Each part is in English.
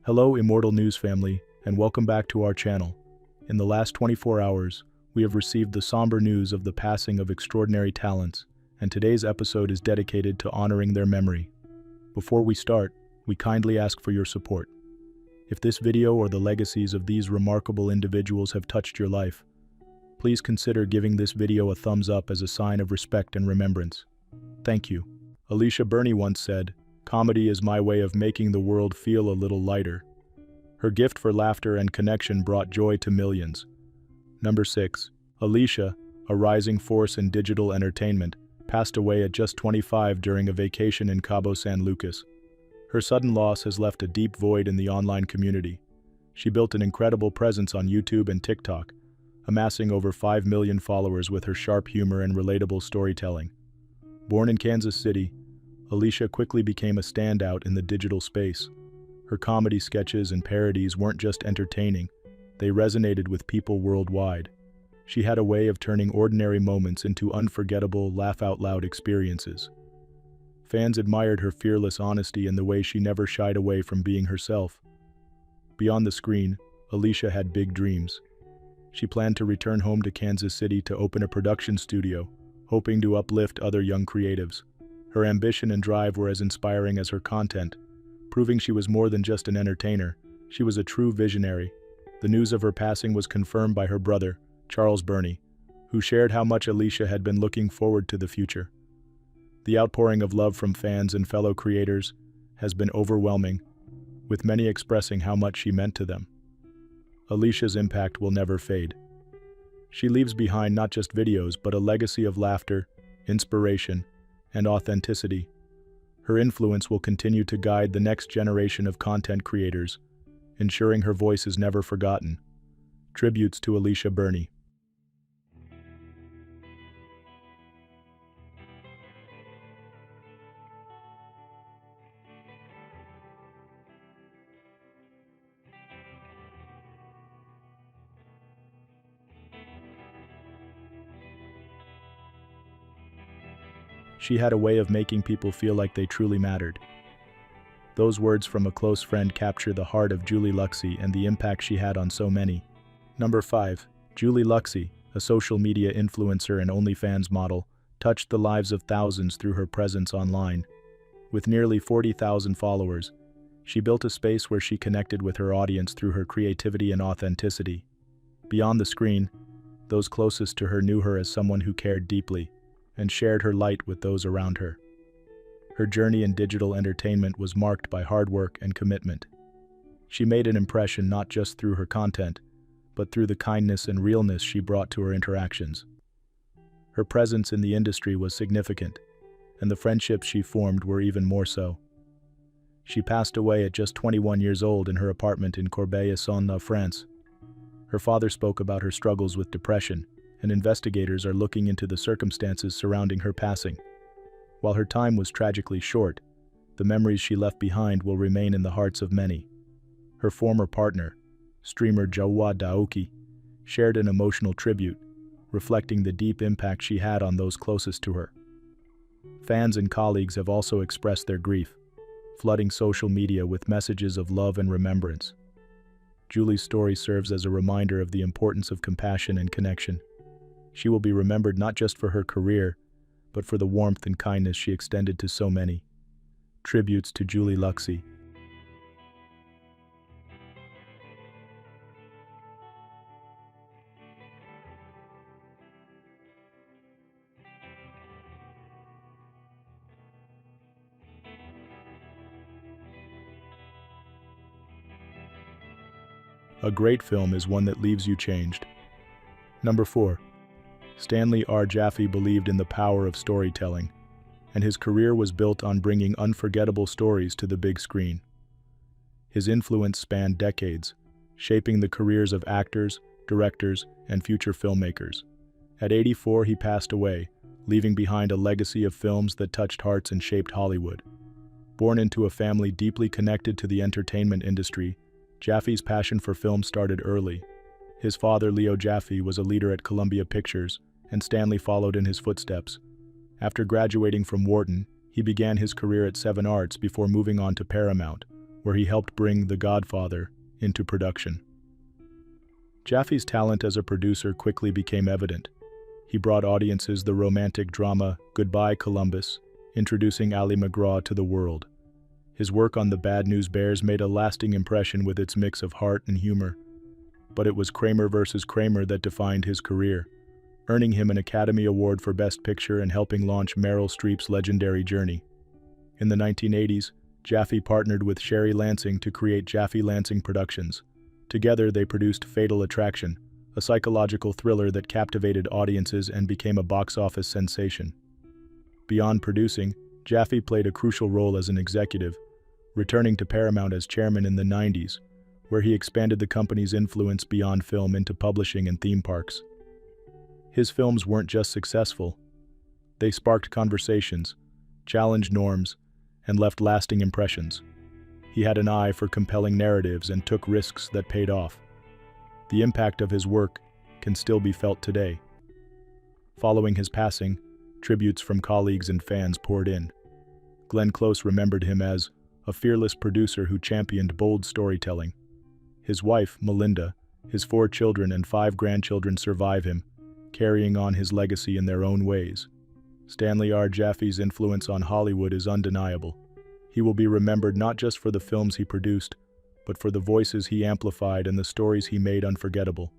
Hello, Immortal News family, and welcome back to our channel. In the last 24 hours, we have received the somber news of the passing of extraordinary talents, and today's episode is dedicated to honoring their memory. Before we start, we kindly ask for your support. If this video or the legacies of these remarkable individuals have touched your life, please consider giving this video a thumbs up as a sign of respect and remembrance. Thank you. Alicia Burney once said, "Comedy is my way of making the world feel a little lighter." Her gift for laughter and connection brought joy to millions. Number 6. Alicia, a rising force in digital entertainment, passed away at just 25 during a vacation in Cabo San Lucas. Her sudden loss has left a deep void in the online community. She built an incredible presence on YouTube and TikTok, amassing over 5 million followers with her sharp humor and relatable storytelling. Born in Kansas City, Alicia quickly became a standout in the digital space. Her comedy sketches and parodies weren't just entertaining, they resonated with people worldwide. She had a way of turning ordinary moments into unforgettable, laugh-out-loud experiences. Fans admired her fearless honesty and the way she never shied away from being herself. Beyond the screen, Alicia had big dreams. She planned to return home to Kansas City to open a production studio, hoping to uplift other young creatives. Her ambition and drive were as inspiring as her content, proving she was more than just an entertainer. She was a true visionary. The news of her passing was confirmed by her brother, Charles Burney, who shared how much Alicia had been looking forward to the future. The outpouring of love from fans and fellow creators has been overwhelming, with many expressing how much she meant to them. Alicia's impact will never fade. She leaves behind not just videos, but a legacy of laughter, inspiration, and authenticity. Her influence will continue to guide the next generation of content creators, ensuring her voice is never forgotten. Tributes to Alicia Burney. She had a way of making people feel like they truly mattered. Those words from a close friend capture the heart of Julie Luxey and the impact she had on so many. Number 5. Julie Luxey, a social media influencer and OnlyFans model, touched the lives of thousands through her presence online. With nearly 40,000 followers, she built a space where she connected with her audience through her creativity and authenticity. Beyond the screen, those closest to her knew her as someone who cared deeply and shared her light with those around her. Her journey in digital entertainment was marked by hard work and commitment. She made an impression not just through her content, but through the kindness and realness she brought to her interactions. Her presence in the industry was significant, and the friendships she formed were even more so. She passed away at just 21 years old in her apartment in Corbeil-Essonnes, France. Her father spoke about her struggles with depression, and investigators are looking into the circumstances surrounding her passing. While her time was tragically short, the memories she left behind will remain in the hearts of many. Her former partner, streamer Jowa Daoki, shared an emotional tribute, reflecting the deep impact she had on those closest to her. Fans and colleagues have also expressed their grief, flooding social media with messages of love and remembrance. Julie's story serves as a reminder of the importance of compassion and connection. She will be remembered not just for her career, but for the warmth and kindness she extended to so many. Tributes to Julie Luxey. A great film is one that leaves you changed. Number 4. Stanley R. Jaffe believed in the power of storytelling, and his career was built on bringing unforgettable stories to the big screen. His influence spanned decades, shaping the careers of actors, directors, and future filmmakers. At 84, he passed away, leaving behind a legacy of films that touched hearts and shaped Hollywood. Born into a family deeply connected to the entertainment industry, Jaffe's passion for film started early. His father, Leo Jaffe, was a leader at Columbia Pictures, and Stanley followed in his footsteps. After graduating from Wharton, he began his career at Seven Arts before moving on to Paramount, where he helped bring The Godfather into production. Jaffe's talent as a producer quickly became evident. He brought audiences the romantic drama Goodbye Columbus, introducing Ali MacGraw to the world. His work on The Bad News Bears made a lasting impression with its mix of heart and humor. But it was Kramer vs. Kramer that defined his career, earning him an Academy Award for Best Picture and helping launch Meryl Streep's legendary journey. In the 1980s, Jaffe partnered with Sherry Lansing to create Jaffe Lansing Productions. Together, they produced Fatal Attraction, a psychological thriller that captivated audiences and became a box office sensation. Beyond producing, Jaffe played a crucial role as an executive, returning to Paramount as chairman in the 90s, where he expanded the company's influence beyond film into publishing and theme parks. His films weren't just successful. They sparked conversations, challenged norms, and left lasting impressions. He had an eye for compelling narratives and took risks that paid off. The impact of his work can still be felt today. Following his passing, tributes from colleagues and fans poured in. Glenn Close remembered him as a fearless producer who championed bold storytelling. His wife, Melinda, his 4 children and 5 grandchildren survive him, carrying on his legacy in their own ways. Stanley R. Jaffe's influence on Hollywood is undeniable. He will be remembered not just for the films he produced, but for the voices he amplified and the stories he made unforgettable.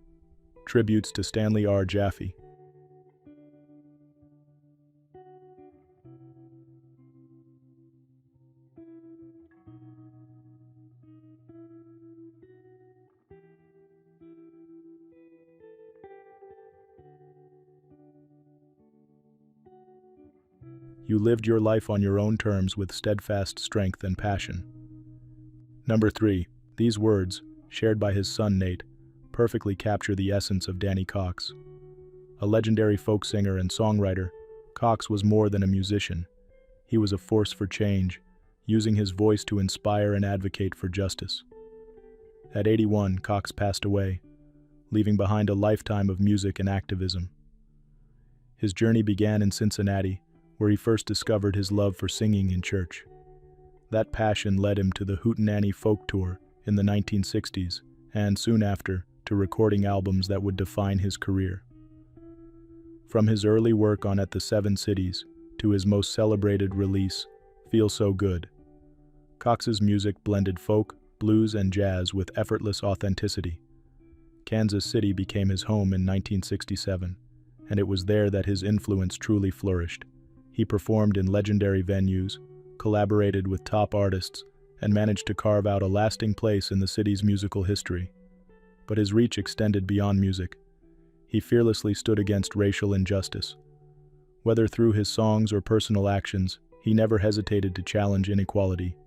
Tributes to Stanley R. Jaffe. You lived your life on your own terms with steadfast strength and passion. Number 3. These words, shared by his son Nate, perfectly capture the essence of Danny Cox. A legendary folk singer and songwriter, Cox was more than a musician. He was a force for change, using his voice to inspire and advocate for justice. At 81, Cox passed away, leaving behind a lifetime of music and activism. His journey began in Cincinnati, where he first discovered his love for singing in church. That passion led him to the Hootenanny Folk Tour in the 1960s, and soon after, to recording albums that would define his career. From his early work on At the Seven Cities to his most celebrated release, Feel So Good, Cox's music blended folk, blues, and jazz with effortless authenticity. Kansas City became his home in 1967, and it was there that his influence truly flourished. He performed in legendary venues, collaborated with top artists, and managed to carve out a lasting place in the city's musical history. But his reach extended beyond music. He fearlessly stood against racial injustice. Whether through his songs or personal actions, he never hesitated to challenge inequality.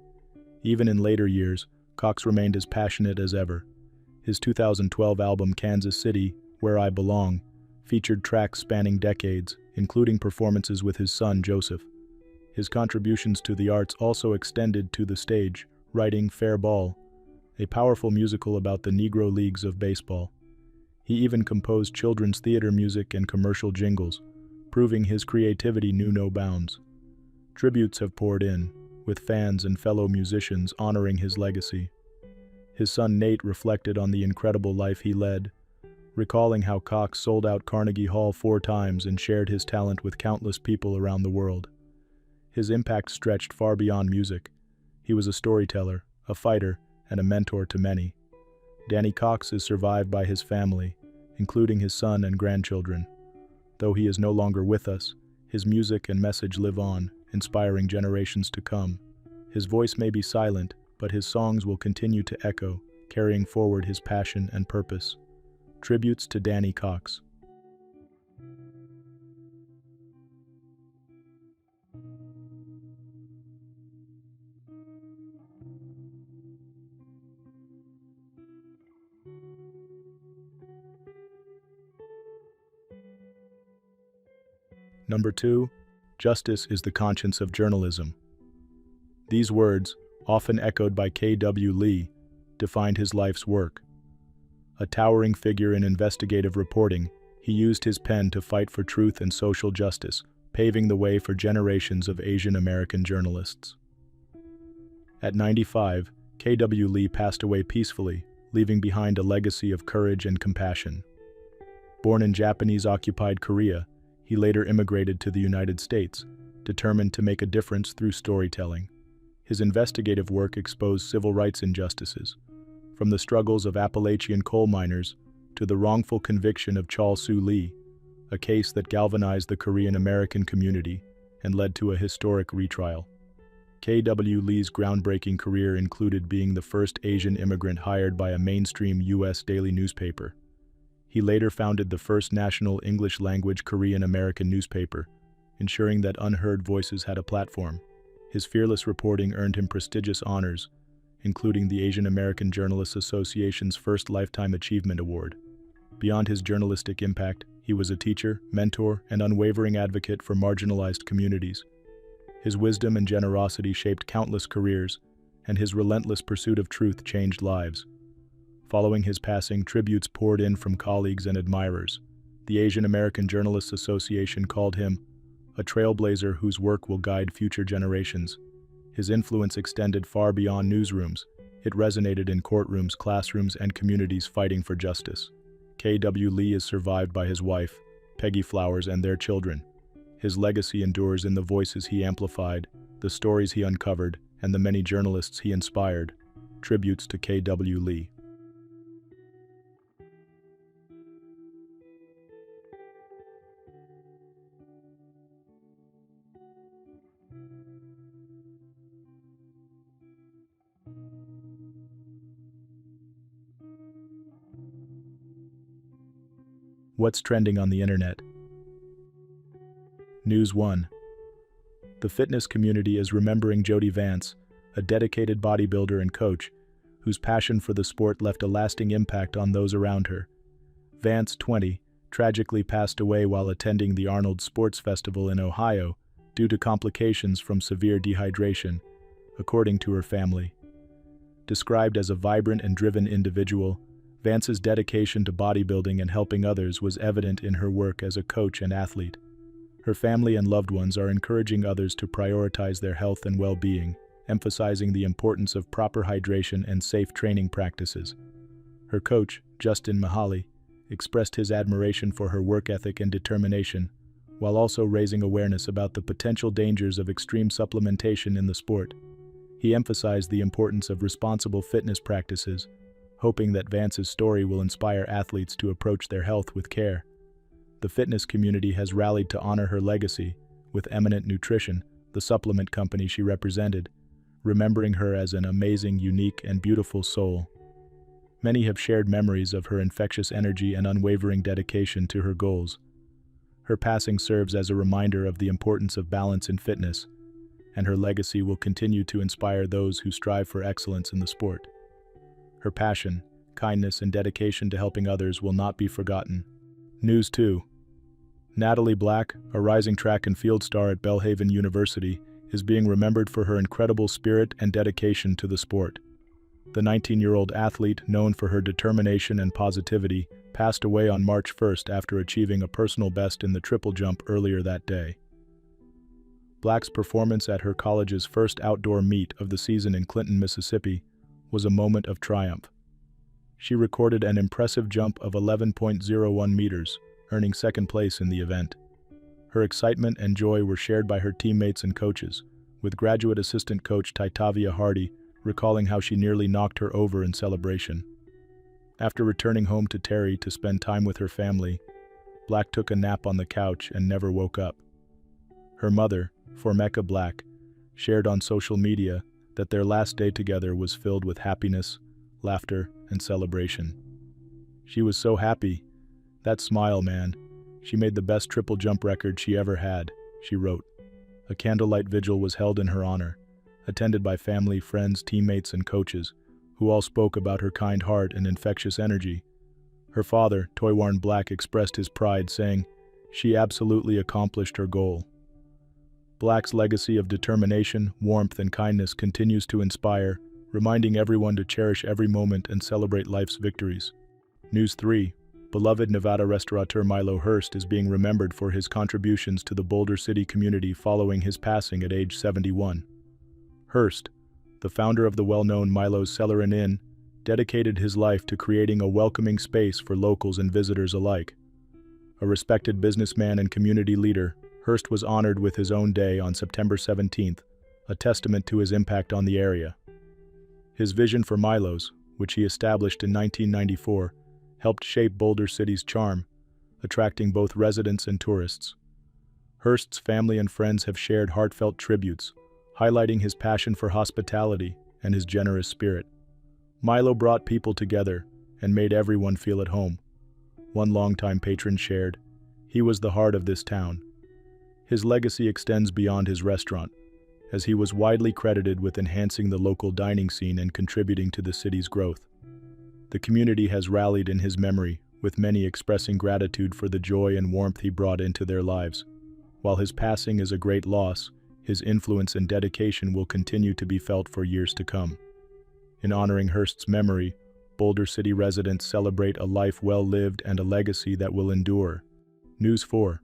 Even in later years, Cox remained as passionate as ever. His 2012 album Kansas City, Where I Belong, featured tracks spanning decades, including performances with his son Joseph. His contributions to the arts also extended to the stage, writing Fair Ball, a powerful musical about the Negro Leagues of baseball. He even composed children's theater music and commercial jingles, proving his creativity knew no bounds. Tributes have poured in, with fans and fellow musicians honoring his legacy. His son Nate reflected on the incredible life he led, recalling how Cox sold out Carnegie Hall 4 times and shared his talent with countless people around the world. His impact stretched far beyond music. He was a storyteller, a fighter, and a mentor to many. Danny Cox is survived by his family, including his son and grandchildren. Though he is no longer with us, his music and message live on, inspiring generations to come. His voice may be silent, but his songs will continue to echo, carrying forward his passion and purpose. Tributes to Danny Cox. Number 2. Justice is the conscience of journalism. These words, often echoed by K.W. Lee, defined his life's work. A towering figure in investigative reporting, he used his pen to fight for truth and social justice, paving the way for generations of Asian American journalists. At 95, K.W. Lee passed away peacefully, leaving behind a legacy of courage and compassion. Born in Japanese-occupied Korea, he later immigrated to the United States, determined to make a difference through storytelling. His investigative work exposed civil rights injustices, from the struggles of Appalachian coal miners to the wrongful conviction of Chol Soo-lee, a case that galvanized the Korean-American community and led to a historic retrial. K.W. Lee's groundbreaking career included being the first Asian immigrant hired by a mainstream U.S. daily newspaper. He later founded the first national English-language Korean-American newspaper, ensuring that unheard voices had a platform. His fearless reporting earned him prestigious honors, including the Asian American Journalists Association's first Lifetime Achievement Award. Beyond his journalistic impact, he was a teacher, mentor, and unwavering advocate for marginalized communities. His wisdom and generosity shaped countless careers, and his relentless pursuit of truth changed lives. Following his passing, tributes poured in from colleagues and admirers. The Asian American Journalists Association called him a trailblazer whose work will guide future generations. His influence extended far beyond newsrooms. It resonated in courtrooms, classrooms, and communities fighting for justice. K.W. Lee is survived by his wife, Peggy Flowers, and their children. His legacy endures in the voices he amplified, the stories he uncovered, and the many journalists he inspired. Tributes to K.W. Lee. What's trending on the internet? News 1. The fitness community is remembering Jody Vance, a dedicated bodybuilder and coach, whose passion for the sport left a lasting impact on those around her. Vance, 20, tragically passed away while attending the Arnold Sports Festival in Ohio due to complications from severe dehydration, according to her family. Described as a vibrant and driven individual, Vance's dedication to bodybuilding and helping others was evident in her work as a coach and athlete. Her family and loved ones are encouraging others to prioritize their health and well-being, emphasizing the importance of proper hydration and safe training practices. Her coach, Justin Mihaly, expressed his admiration for her work ethic and determination, while also raising awareness about the potential dangers of extreme supplementation in the sport. He emphasized the importance of responsible fitness practices, hoping that Vance's story will inspire athletes to approach their health with care. The fitness community has rallied to honor her legacy, with Eminent Nutrition, the supplement company she represented, remembering her as an amazing, unique, and beautiful soul. Many have shared memories of her infectious energy and unwavering dedication to her goals. Her passing serves as a reminder of the importance of balance in fitness, and her legacy will continue to inspire those who strive for excellence in the sport. Her passion, kindness, and dedication to helping others will not be forgotten. News 2. Natalie Black, a rising track and field star at Belhaven University, is being remembered for her incredible spirit and dedication to the sport. The 19-year-old athlete, known for her determination and positivity, passed away on March 1st after achieving a personal best in the triple jump earlier that day. Black's performance at her college's first outdoor meet of the season in Clinton, Mississippi, was a moment of triumph. She recorded an impressive jump of 11.01 meters, earning second place in the event. Her excitement and joy were shared by her teammates and coaches, with graduate assistant coach Titavia Hardy recalling how she nearly knocked her over in celebration. After returning home to Terry to spend time with her family, Black took a nap on the couch and never woke up. Her mother, Formeka Black, shared on social media that their last day together was filled with happiness, laughter, and celebration. She was so happy. That smile, man. She made the best triple jump record she ever had, she wrote. A candlelight vigil was held in her honor, attended by family, friends, teammates, and coaches, who all spoke about her kind heart and infectious energy. Her father, Toywarn Black, expressed his pride, saying, "She absolutely accomplished her goal." Black's legacy of determination, warmth, and kindness continues to inspire, reminding everyone to cherish every moment and celebrate life's victories. News 3. Beloved Nevada restaurateur Milo Hurst is being remembered for his contributions to the Boulder City community following his passing at age 71. Hurst, the founder of the well-known Milo's Cellar and Inn, dedicated his life to creating a welcoming space for locals and visitors alike. A respected businessman and community leader, Hearst was honored with his own day on September 17th, a testament to his impact on the area. His vision for Milo's, which he established in 1994, helped shape Boulder City's charm, attracting both residents and tourists. Hearst's family and friends have shared heartfelt tributes, highlighting his passion for hospitality and his generous spirit. Milo brought people together and made everyone feel at home. One longtime patron shared, "He was the heart of this town." His legacy extends beyond his restaurant, as he was widely credited with enhancing the local dining scene and contributing to the city's growth. The community has rallied in his memory, with many expressing gratitude for the joy and warmth he brought into their lives. While his passing is a great loss, his influence and dedication will continue to be felt for years to come. In honoring Hearst's memory, Boulder City residents celebrate a life well lived and a legacy that will endure. News 4.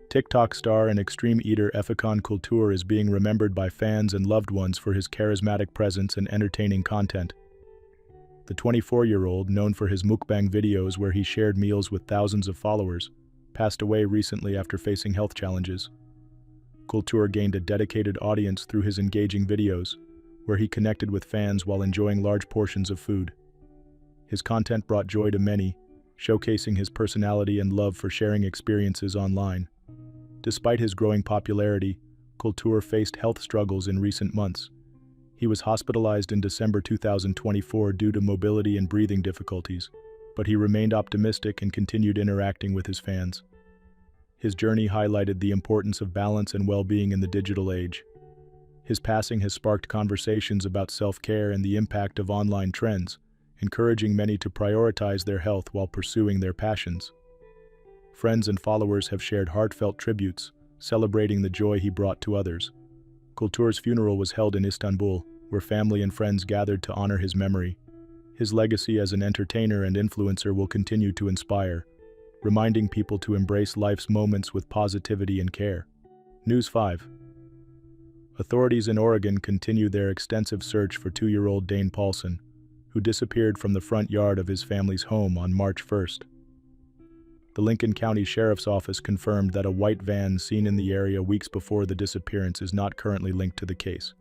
TikTok star and extreme eater Effican Kultur is being remembered by fans and loved ones for his charismatic presence and entertaining content. The 24-year-old, known for his mukbang videos where he shared meals with thousands of followers, passed away recently after facing health challenges. Kultur gained a dedicated audience through his engaging videos, where he connected with fans while enjoying large portions of food. His content brought joy to many, showcasing his personality and love for sharing experiences online. Despite his growing popularity, Kultur faced health struggles in recent months. He was hospitalized in December 2024 due to mobility and breathing difficulties, but he remained optimistic and continued interacting with his fans. His journey highlighted the importance of balance and well-being in the digital age. His passing has sparked conversations about self-care and the impact of online trends, encouraging many to prioritize their health while pursuing their passions. Friends and followers have shared heartfelt tributes, celebrating the joy he brought to others. Kultur's funeral was held in Istanbul, where family and friends gathered to honor his memory. His legacy as an entertainer and influencer will continue to inspire, reminding people to embrace life's moments with positivity and care. News 5. Authorities in Oregon continue their extensive search for 2-year-old Dane Paulson, who disappeared from the front yard of his family's home on March 1st. The Lincoln County Sheriff's Office confirmed that a white van seen in the area weeks before the disappearance is not currently linked to the case.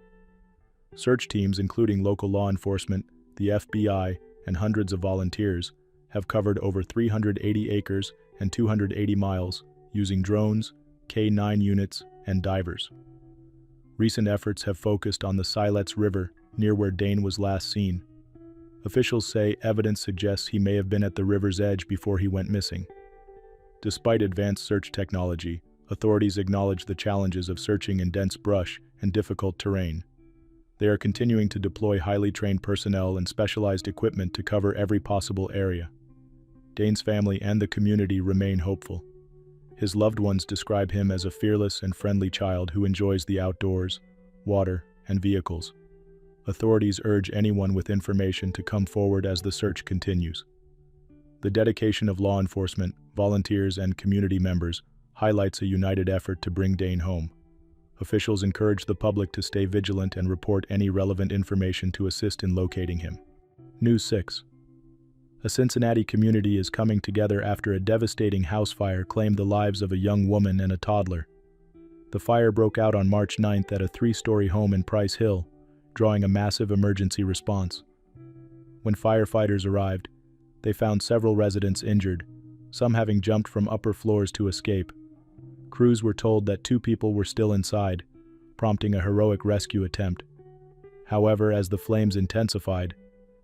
Search teams, including local law enforcement, the FBI, and hundreds of volunteers, have covered over 380 acres and 280 miles using drones, K-9 units, and divers. Recent efforts have focused on the Siletz River, near where Dane was last seen. Officials say evidence suggests he may have been at the river's edge before he went missing. Despite advanced search technology, authorities acknowledge the challenges of searching in dense brush and difficult terrain. They are continuing to deploy highly trained personnel and specialized equipment to cover every possible area. Dane's family and the community remain hopeful. His loved ones describe him as a fearless and friendly child who enjoys the outdoors, water, and vehicles. Authorities urge anyone with information to come forward as the search continues. The dedication of law enforcement, volunteers, and community members highlights a united effort to bring Dane home. Officials encourage the public to stay vigilant and report any relevant information to assist in locating him. News 6. A Cincinnati community is coming together after a devastating house fire claimed the lives of a young woman and a toddler. The fire broke out on March 9th at a 3-story home in Price Hill, drawing a massive emergency response. When firefighters arrived, they found several residents injured, some having jumped from upper floors to escape. Crews were told that 2 people were still inside, prompting a heroic rescue attempt. However, as the flames intensified,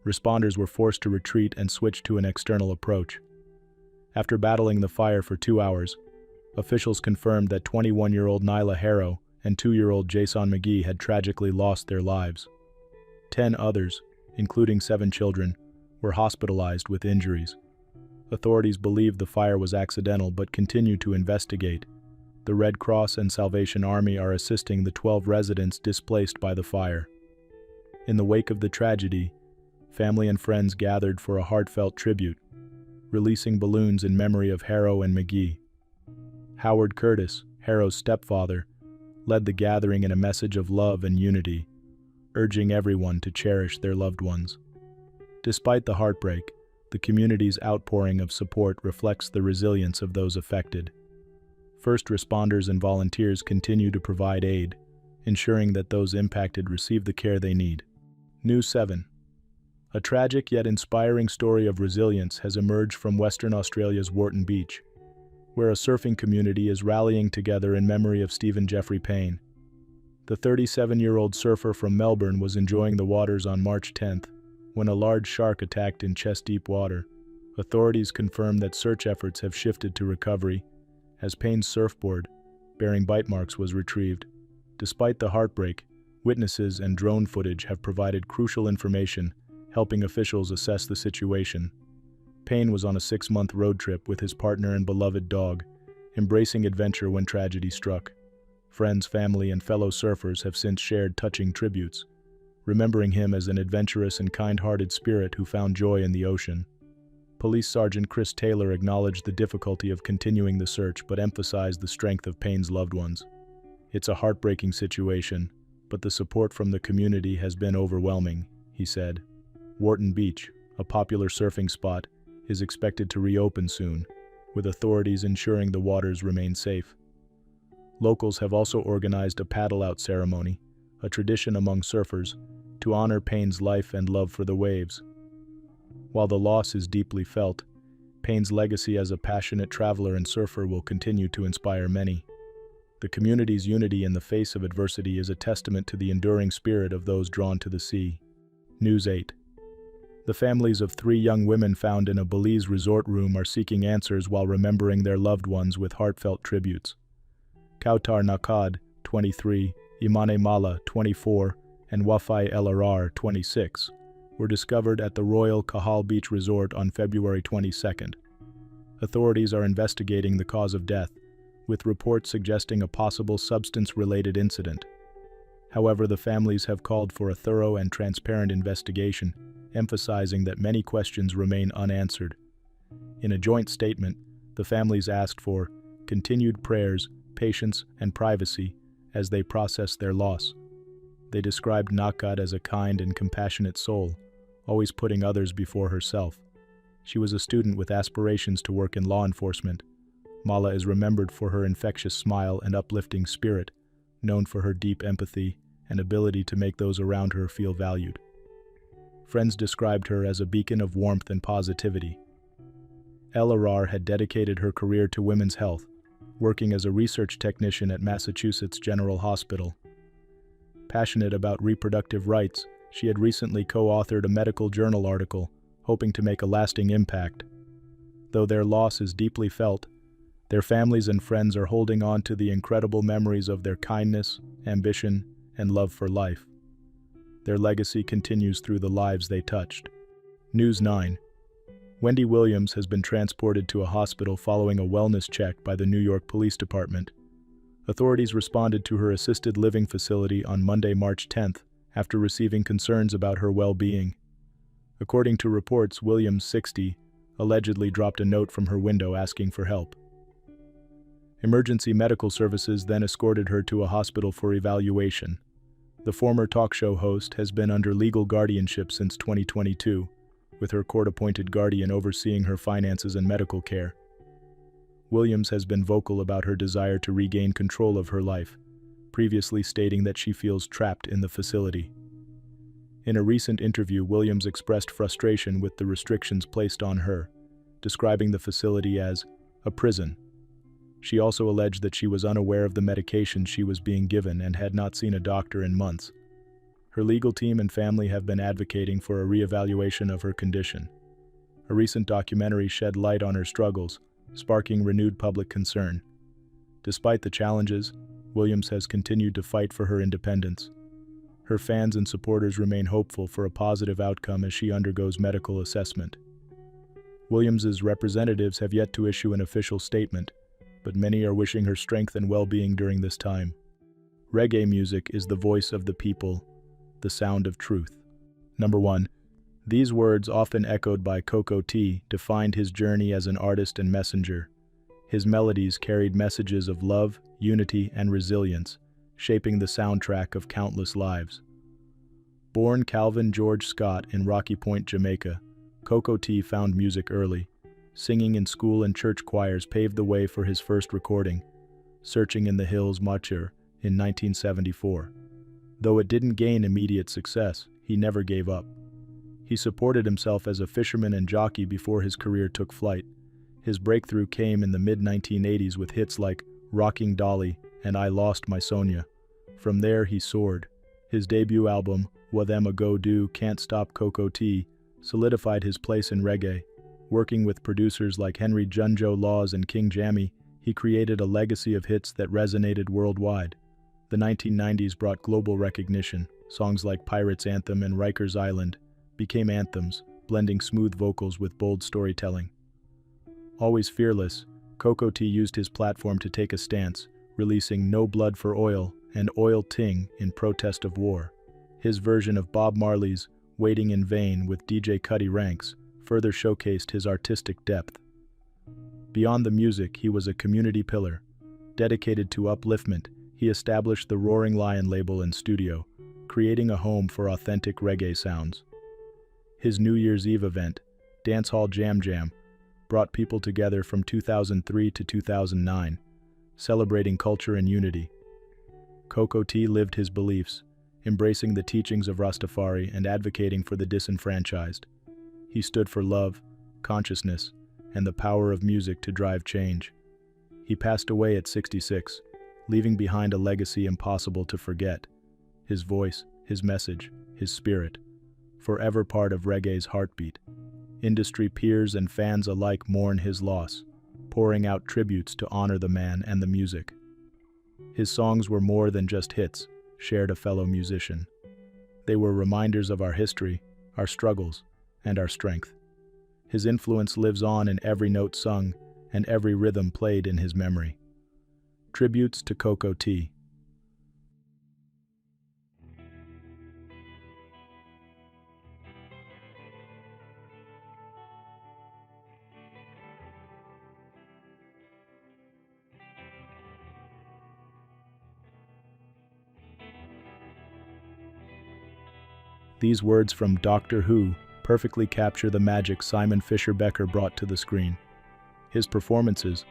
responders were forced to retreat and switch to an external approach. After battling the fire for 2 hours, officials confirmed that 21-year-old Nyla Harrow and 2-year-old Jason McGee had tragically lost their lives. 10 others, including 7 children, were hospitalized with injuries. Authorities believe the fire was accidental but continue to investigate. The Red Cross and Salvation Army are assisting the 12 residents displaced by the fire. In the wake of the tragedy, family and friends gathered for a heartfelt tribute, releasing balloons in memory of Harrow and McGee. Howard Curtis, Harrow's stepfather, led the gathering in a message of love and unity, urging everyone to cherish their loved ones. Despite the heartbreak, the community's outpouring of support reflects the resilience of those affected. First responders and volunteers continue to provide aid, ensuring that those impacted receive the care they need. News 7. A tragic yet inspiring story of resilience has emerged from Western Australia's Wharton Beach, where a surfing community is rallying together in memory of Stephen Jeffrey Payne. The 37-year-old surfer from Melbourne was enjoying the waters on March 10th when a large shark attacked in chest-deep water. Authorities confirmed that search efforts have shifted to recovery, as Payne's surfboard, bearing bite marks, was retrieved. Despite the heartbreak, witnesses and drone footage have provided crucial information, helping officials assess the situation. Payne was on a 6-month road trip with his partner and beloved dog, embracing adventure when tragedy struck. Friends, family, and fellow surfers have since shared touching tributes, remembering him as an adventurous and kind-hearted spirit who found joy in the ocean. Police Sergeant Chris Taylor acknowledged the difficulty of continuing the search but emphasized the strength of Payne's loved ones. "It's a heartbreaking situation, but the support from the community has been overwhelming," he said. Wharton Beach, a popular surfing spot, is expected to reopen soon, with authorities ensuring the waters remain safe. Locals have also organized a paddle-out ceremony, a tradition among surfers, to honor Payne's life and love for the waves. While the loss is deeply felt, Payne's legacy as a passionate traveler and surfer will continue to inspire many. The community's unity in the face of adversity is a testament to the enduring spirit of those drawn to the sea. News 8. The families of 3 young women found in a Belize resort room are seeking answers while remembering their loved ones with heartfelt tributes. Kautar Nakad, 23, Imane Mala, 24, and Wafai El-Arar, 26, were discovered at the Royal Kahal Beach Resort on February 22nd. Authorities are investigating the cause of death, with reports suggesting a possible substance-related incident. However, the families have called for a thorough and transparent investigation, emphasizing that many questions remain unanswered. In a joint statement, the families asked for continued prayers, patience, and privacy as they process their loss. They described Nakad as a kind and compassionate soul, always putting others before herself. She was a student with aspirations to work in law enforcement. Mala is remembered for her infectious smile and uplifting spirit, known for her deep empathy and ability to make those around her feel valued. Friends described her as a beacon of warmth and positivity. El-Arar had dedicated her career to women's health, working as a research technician at Massachusetts General Hospital. Passionate about reproductive rights, she had recently co-authored a medical journal article, hoping to make a lasting impact. Though their loss is deeply felt, their families and friends are holding on to the incredible memories of their kindness, ambition, and love for life. Their legacy continues through the lives they touched. News 9. Wendy Williams has been transported to a hospital following a wellness check by the New York Police Department. Authorities responded to her assisted living facility on Monday, March 10th, after receiving concerns about her well-being. According to reports, Williams, 60, allegedly dropped a note from her window asking for help. Emergency medical services then escorted her to a hospital for evaluation. The former talk show host has been under legal guardianship since 2022, with her court-appointed guardian overseeing her finances and medical care. Williams has been vocal about her desire to regain control of her life, previously stating that she feels trapped in the facility. In a recent interview, Williams expressed frustration with the restrictions placed on her, describing the facility as a prison. She also alleged that she was unaware of the medication she was being given and had not seen a doctor in months. Her legal team and family have been advocating for a reevaluation of her condition. A recent documentary shed light on her struggles, sparking renewed public concern. Despite the challenges, Williams has continued to fight for her independence. Her fans and supporters remain hopeful for a positive outcome as she undergoes medical assessment. Williams's representatives have yet to issue an official statement, but many are wishing her strength and well-being during this time. Reggae music is the voice of the people, the sound of truth. Number 1. These words, often echoed by Coco T, defined his journey as an artist and messenger. His melodies carried messages of love, unity, and resilience, shaping the soundtrack of countless lives. Born Calvin George Scott in Rocky Point, Jamaica, Cocoa Tea found music early. Singing in school and church choirs paved the way for his first recording, Searching in the Hills Mature, in 1974. Though it didn't gain immediate success, he never gave up. He supported himself as a fisherman and jockey before his career took flight. His breakthrough came in the mid-1980s with hits like Rocking Dolly and I Lost My Sonia. From there he soared. His debut album, What Them A Go Do Can't Stop Cocoa Tea, solidified his place in reggae. Working with producers like Henry Junjo Laws and King Jammy, he created a legacy of hits that resonated worldwide. The 1990s brought global recognition. Songs like Pirates Anthem and Rikers Island became anthems, blending smooth vocals with bold storytelling. Always fearless, Cocoa Tea used his platform to take a stance, releasing No Blood for Oil and Oil Ting in protest of war. His version of Bob Marley's Waiting in Vain with DJ Cuddy Ranks further showcased his artistic depth. Beyond the music, he was a community pillar. Dedicated to upliftment, he established the Roaring Lion label and studio, creating a home for authentic reggae sounds. His New Year's Eve event, Dancehall Jam Jam, brought people together from 2003 to 2009, celebrating culture and unity. Cocoa Tea lived his beliefs, embracing the teachings of Rastafari and advocating for the disenfranchised. He stood for love, consciousness, and the power of music to drive change. He passed away at 66, leaving behind a legacy impossible to forget. His voice, his message, his spirit, forever part of reggae's heartbeat. Industry peers and fans alike mourn his loss, pouring out tributes to honor the man and the music. His songs were more than just hits, shared a fellow musician. They were reminders of our history, our struggles, and our strength. His influence lives on in every note sung and every rhythm played in his memory. Tributes to Cocoa Tea. These words from Doctor Who perfectly capture the magic Simon Fisher Becker brought to the screen. His performances,